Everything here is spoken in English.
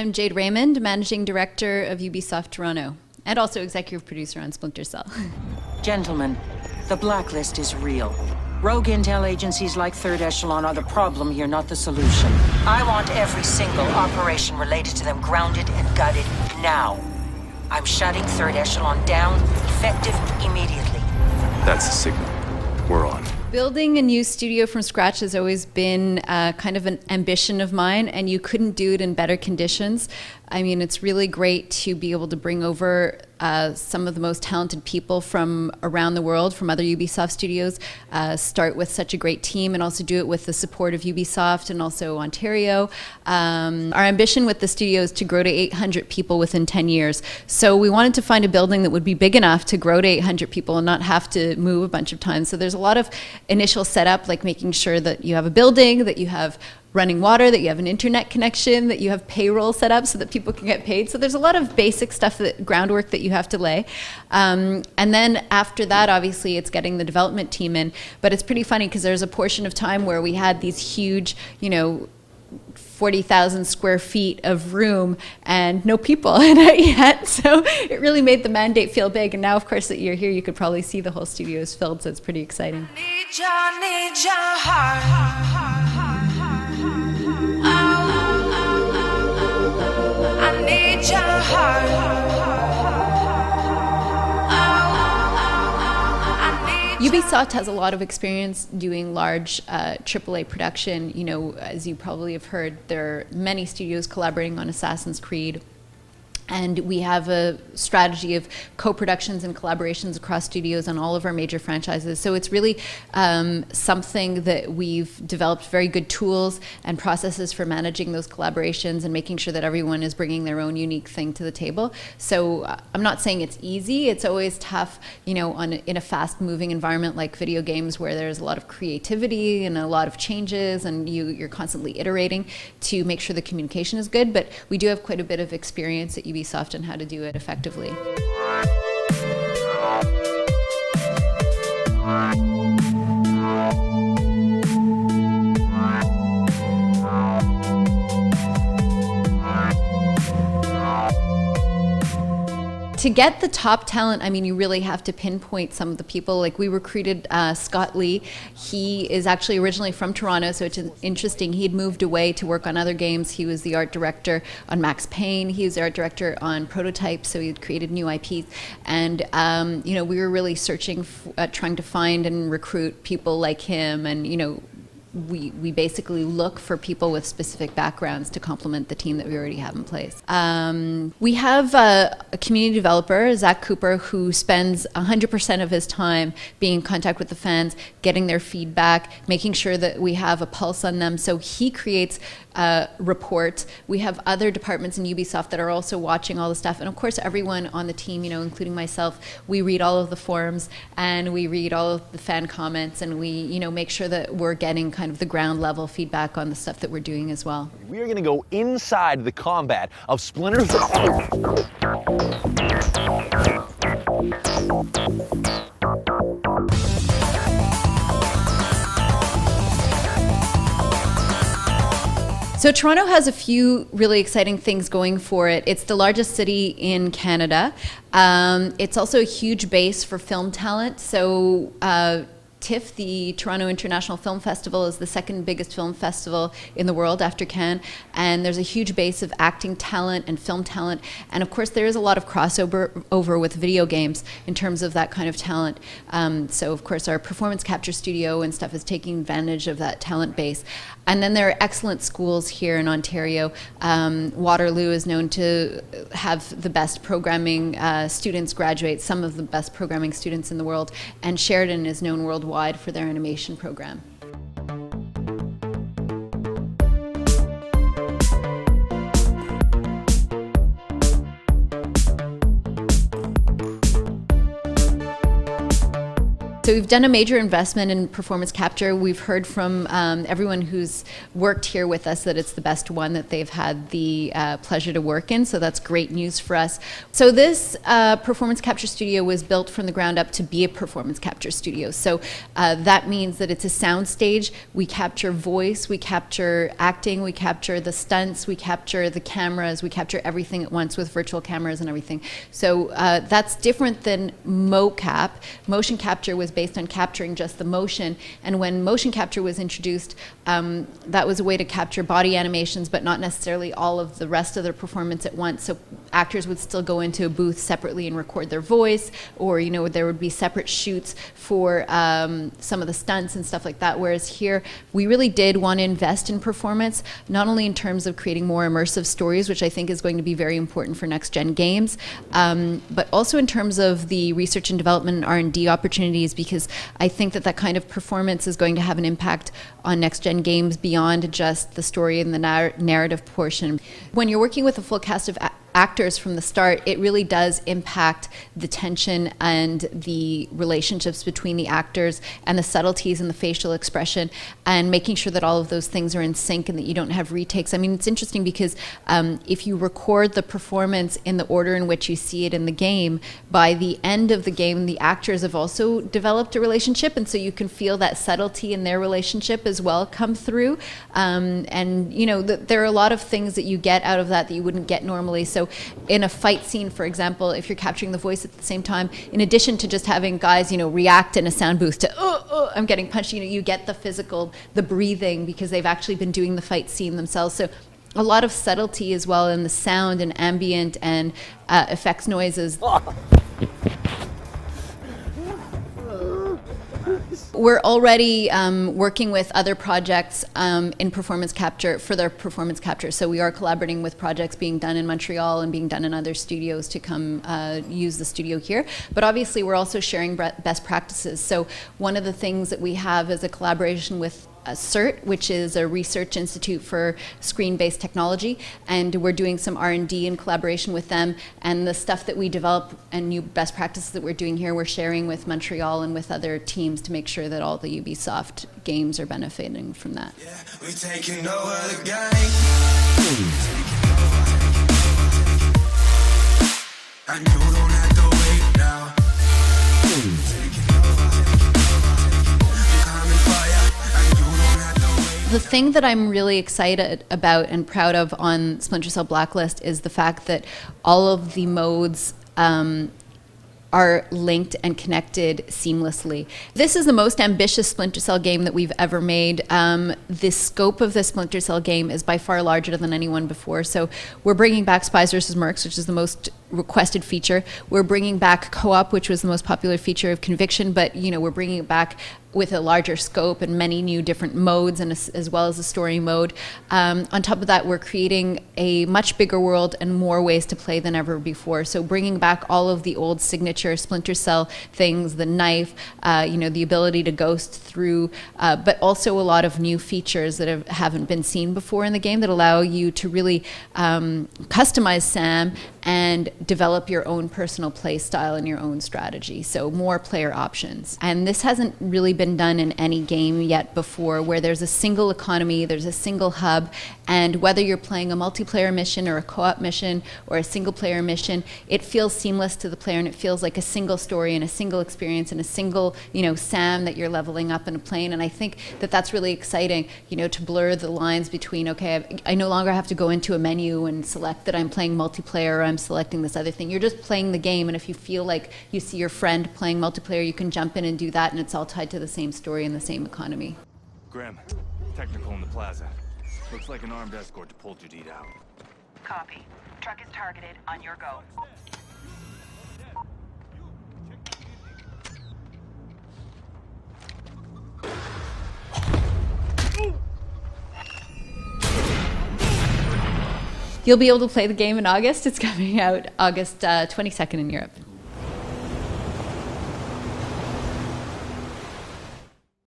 I'm Jade Raymond, Managing Director of Ubisoft Toronto, and also Executive Producer on Splinter Cell. Gentlemen, the Blacklist is real. Rogue intel agencies like Third Echelon are the problem here, not the solution. I want every single operation related to them grounded and gutted now. I'm shutting Third Echelon down, effective immediately. That's the signal. We're on. Building a new studio from scratch has always been kind of an ambition of mine, and you couldn't do it in better conditions. I mean, it's really great to be able to bring over some of the most talented people from around the world, from other Ubisoft studios, start with such a great team, and also do it with the support of Ubisoft and also Ontario. Our ambition with the studio is to grow to 800 people within 10 years. So we wanted to find a building that would be big enough to grow to 800 people and not have to move a bunch of times. So there's a lot of initial setup, like making sure that you have a building, that you have running water, that you have an internet connection, that you have payroll set up so that people can get paid. So there's a lot of basic stuff, groundwork that you have to lay. And then after that, obviously, it's getting the development team in. But it's pretty funny because there's a portion of time where we had these huge, 40,000 square feet of room and no people in it yet. So it really made the mandate feel big. And now, of course, that you're here, you could probably see the whole studio is filled. So it's pretty exciting. Need your heart. I need your heart. Ubisoft has a lot of experience doing large AAA production. As you probably have heard, there are many studios collaborating on Assassin's Creed. And we have a strategy of co-productions and collaborations across studios on all of our major franchises. So it's really something that we've developed very good tools and processes for managing those collaborations and making sure that everyone is bringing their own unique thing to the table. So I'm not saying it's easy. It's always tough, in a fast-moving environment like video games where there's a lot of creativity and a lot of changes and you're constantly iterating to make sure the communication is good. But we do have quite a bit of experience at Ubisoft and how to do it effectively. To get the top talent, you really have to pinpoint some of the people. Like we recruited Scott Lee. He is actually originally from Toronto, so it's interesting. He'd moved away to work on other games. He was the art director on Max Payne. He was the art director on Prototype, so he'd created new IPs. And we were really searching, trying to find and recruit people like him, and we basically look for people with specific backgrounds to complement the team that we already have in place. We have a community developer, Zach Cooper, who spends 100% of his time being in contact with the fans, getting their feedback, making sure that we have a pulse on them. So he creates reports. We have other departments in Ubisoft that are also watching all the stuff. And of course, everyone on the team, including myself, we read all of the forums and we read all of the fan comments, and we, make sure that we're getting kind of the ground level feedback on the stuff that we're doing as well. We are going to go inside the combat of Splinter Cell. So Toronto has a few really exciting things going for it. It's the largest city in Canada. It's also a huge base for film talent. So TIFF, the Toronto International Film Festival, is the second biggest film festival in the world after Cannes, and there's a huge base of acting talent and film talent, and of course there is a lot of crossover with video games in terms of that kind of talent. So of course our performance capture studio and stuff is taking advantage of that talent base. And then there are excellent schools here in Ontario. Waterloo is known to have the best programming students graduate, some of the best programming students in the world, and Sheridan is known worldwide for their animation program. So we've done a major investment in performance capture. We've heard from everyone who's worked here with us that it's the best one that they've had the pleasure to work in, so that's great news for us. So this performance capture studio was built from the ground up to be a performance capture studio. So that means that it's a sound stage. We capture voice, we capture acting, we capture the stunts, we capture the cameras, we capture everything at once with virtual cameras and everything. So that's different than mocap. Motion capture was based on capturing just the motion, and when motion capture was introduced, that was a way to capture body animations but not necessarily all of the rest of their performance at once. So actors would still go into a booth separately and record their voice, or there would be separate shoots for some of the stunts and stuff like that, whereas here we really did want to invest in performance, not only in terms of creating more immersive stories, which I think is going to be very important for next gen games, but also in terms of the research and development and R&D opportunities, because I think that kind of performance is going to have an impact on next-gen games beyond just the story and the narrative portion. When you're working with a full cast of actors from the start, it really does impact the tension and the relationships between the actors and the subtleties and the facial expression, and making sure that all of those things are in sync and that you don't have retakes. I mean, it's interesting because if you record the performance in the order in which you see it in the game, by the end of the game, the actors have also developed a relationship, and so you can feel that subtlety in their relationship as well come through. And there are a lot of things that you get out of that you wouldn't get normally. So in a fight scene, for example, if you're capturing the voice at the same time, in addition to just having guys, react in a sound booth to, I'm getting punched, you get the physical, the breathing, because they've actually been doing the fight scene themselves. So a lot of subtlety as well in the sound and ambient and effects noises. We're already working with other projects in performance capture for their performance capture. So we are collaborating with projects being done in Montreal and being done in other studios to come use the studio here. But obviously we're also sharing best practices. So one of the things that we have is a collaboration with CERT, which is a research institute for screen-based technology, and we're doing some R&D in collaboration with them, and the stuff that we develop and new best practices that we're doing here, we're sharing with Montreal and with other teams to make sure that all the Ubisoft games are benefiting from that. Yeah, we're taking over the game. And you don't have to wait now. The thing that I'm really excited about and proud of on Splinter Cell Blacklist is the fact that all of the modes are linked and connected seamlessly. This is the most ambitious Splinter Cell game that we've ever made. The scope of the Splinter Cell game is by far larger than anyone before. So we're bringing back Spies vs. Mercs, which is the most requested feature. We're bringing back co-op, which was the most popular feature of Conviction, but we're bringing it back with a larger scope and many new different modes, and as well as a story mode. On top of that, we're creating a much bigger world and more ways to play than ever before. So bringing back all of the old signature Splinter Cell things, the knife, the ability to ghost through, but also a lot of new features that haven't been seen before in the game that allow you to really customize Sam and develop your own personal play style and your own strategy. So more player options. And this hasn't really been done in any game yet before, where there's a single economy, there's a single hub, and whether you're playing a multiplayer mission or a co-op mission or a single player mission, it feels seamless to the player, and it feels like a single story and a single experience and a single, Sam that you're leveling up and playing. And I think that that's really exciting, to blur the lines between, okay, I no longer have to go into a menu and select that I'm playing multiplayer or I'm selecting this other thing. You're just playing the game, and if you feel like you see your friend playing multiplayer, you can jump in and do that, and it's all tied to the same story and the same economy. Graham, technical in the plaza. Looks like an armed escort to pull Jade out. Copy. Truck is targeted. On your go. You'll be able to play the game in August. It's coming out August 22nd in Europe.